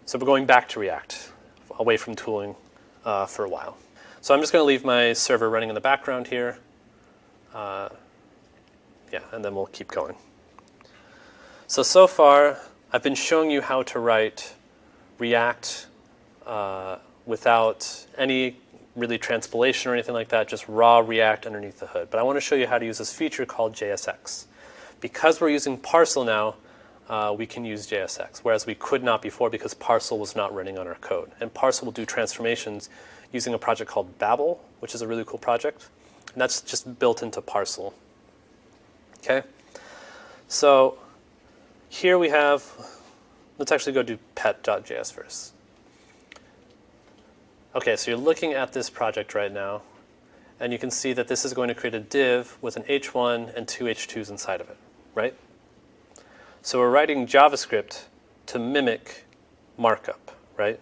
So we're going back to React, away from tooling for a while. So I'm just going to leave my server running in the background here. Yeah, and then we'll keep going. So far, I've been showing you how to write React without any really transpilation or anything like that, just raw React underneath the hood. But I want to show you how to use this feature called JSX. Because we're using Parcel now, we can use JSX, whereas we could not before because Parcel was not running on our code. And Parcel will do transformations using a project called Babel, which is a really cool project. And that's just built into Parcel. Okay? So here we have, let's actually go do pet.js first. Okay, so you're looking at this project right now, and you can see that this is going to create a div with an h1 and two h2s inside of it, right? So we're writing JavaScript to mimic markup, right?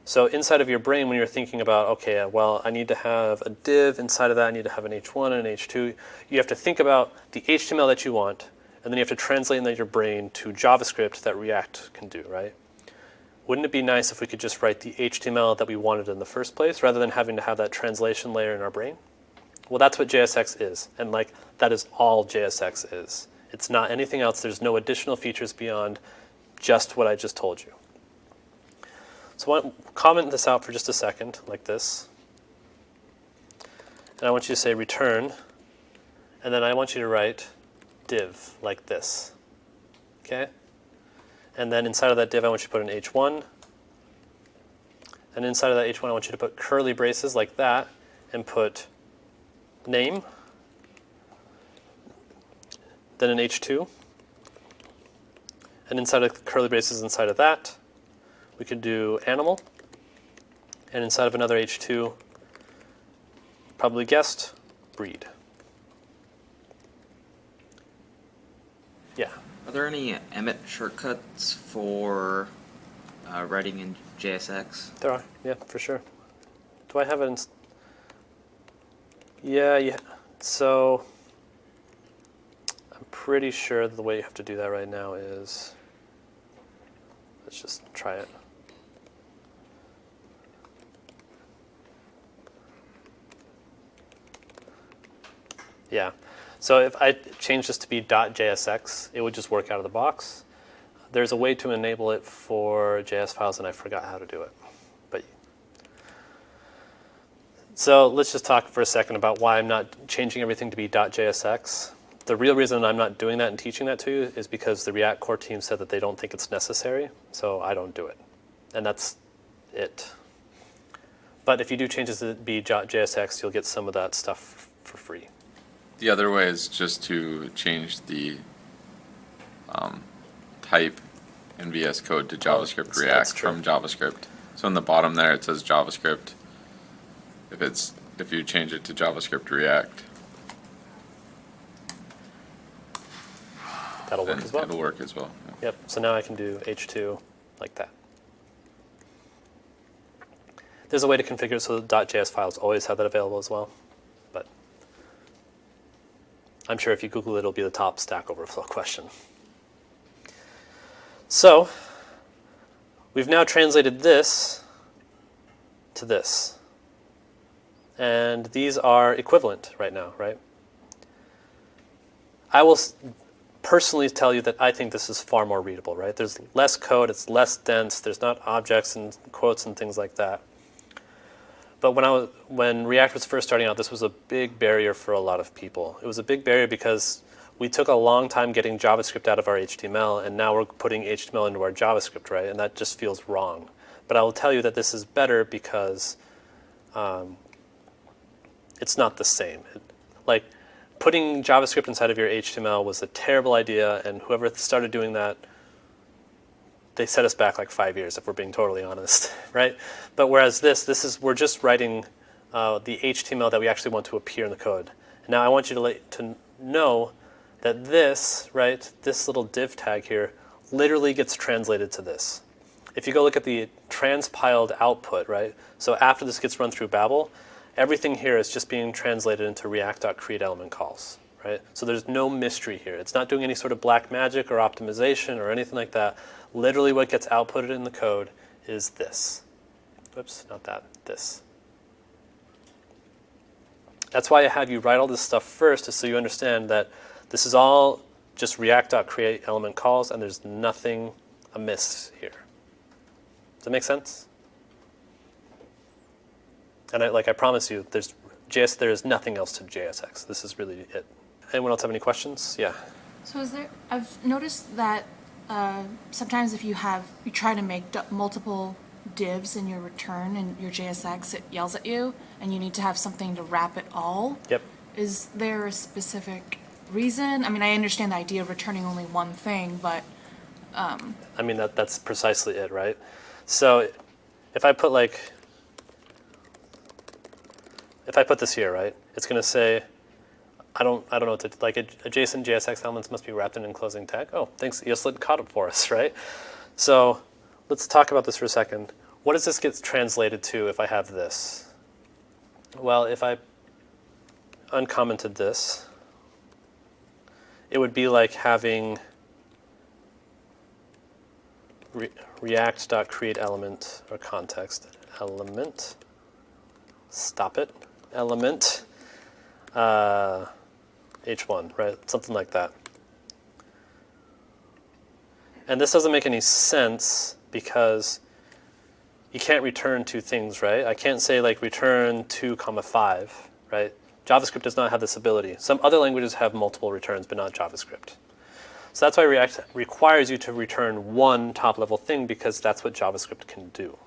So inside of your brain, when you're thinking about, okay, well, I need to have a div inside of that, I need to have an h1 and an h2, you have to think about the HTML that you want, and then you have to translate in your brain to JavaScript that React can do, right? Wouldn't it be nice if we could just write the HTML that we wanted in the first place, rather than having to have that translation layer in our brain? Well, that's what JSX is, and like that is all JSX is. It's not anything else. There's no additional features beyond just what I just told you. So I want to comment this out for just a second, like this. And I want you to say return, and then I want you to write div, like this. Okay? And then inside of that div, I want you to put an h1. And inside of that h1, I want you to put curly braces like that, and put name, then an h2. And inside of the curly braces inside of that, we could do animal. And inside of another h2, probably guessed, breed. Yeah. Are there any Emmet shortcuts for writing in JSX? There are, yeah, for sure. Do I have it in? Yeah. So I'm pretty sure that the way you have to do that right now is, let's just try it. Yeah. So if I change this to be .jsx, it would just work out of the box. There's a way to enable it for JS files, and I forgot how to do it. So let's just talk for a second about why I'm not changing everything to be .jsx. The real reason I'm not doing that and teaching that to you is because the React core team said that they don't think it's necessary, so I don't do it. And that's it. But if you do change it to be .jsx, you'll get some of that stuff for free. The other way is just to change the type in VS Code to JavaScript React from JavaScript. So in the bottom there it says JavaScript. If you change it to JavaScript React, that'll work as well. It'll work as well. Yeah. Yep. So now I can do h2 like that. There's a way to configure it so the .js files always have that available as well. But I'm sure if you Google it, it'll be the top Stack Overflow question. So we've now translated this to this. And these are equivalent right now, right? I will personally tell you that I think this is far more readable, right? There's less code, it's less dense, there's not objects and quotes and things like that. But when React was first starting out, this was a big barrier for a lot of people. It was a big barrier because we took a long time getting JavaScript out of our HTML, and now we're putting HTML into our JavaScript, right? And that just feels wrong. But I will tell you that this is better because it's not the same. Like, putting JavaScript inside of your HTML was a terrible idea, and whoever started doing that, they set us back like 5 years, if we're being totally honest, right? But whereas we're just writing the HTML that we actually want to appear in the code. And now I want you to know that this little div tag here, literally gets translated to this. If you go look at the transpiled output, right? So after this gets run through Babel, everything here is just being translated into React.createElement calls. right? So there's no mystery here. It's not doing any sort of black magic or optimization or anything like that. Literally what gets outputted in the code is this. Whoops, not that, this. That's why I have you write all this stuff first, is so you understand that this is all just React.create element calls, and there's nothing amiss here. Does that make sense? And I promise you, there is nothing else to JSX. This is really it. Anyone else have any questions? Yeah. So I've noticed that sometimes if you try to make multiple divs in your return and your JSX, it yells at you, and you need to have something to wrap it all. Yep. Is there a specific reason? I mean, I understand the idea of returning only one thing, but... I mean, that's precisely it, right? So if I put this here, right, it's going to say, I don't know what to, like, adjacent JSX elements must be wrapped in enclosing tag. Oh, thanks, ESLint caught it for us, right? So let's talk about this for a second. What does this get translated to if I have this? Well, if I uncommented this, it would be like having react.create element or context element, stop it, element, h1, right? Something like that. And this doesn't make any sense because you can't return two things, right? I can't say like return 2, 5, right? JavaScript does not have this ability. Some other languages have multiple returns, but not JavaScript. So that's why React requires you to return one top-level thing, because that's what JavaScript can do.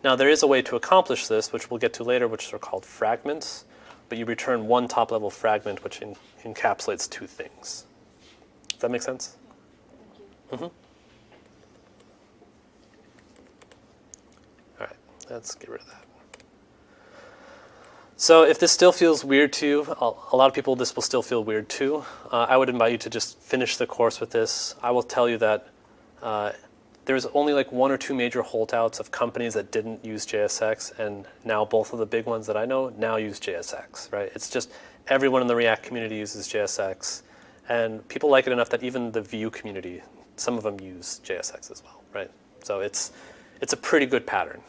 Now, there is a way to accomplish this, which we'll get to later, which are called fragments. But you return one top-level fragment, which encapsulates two things. Does that make sense? Thank you. All right, let's get rid of that. So if this still feels weird to you, a lot of people, this will still feel weird too. I would invite you to just finish the course with this. I will tell you that there's only like 1 or 2 major holdouts of companies that didn't use JSX, and now both of the big ones that I know now use JSX, right? It's just everyone in the React community uses JSX, and people like it enough that even the Vue community, some of them use JSX as well, right? So it's a pretty good pattern.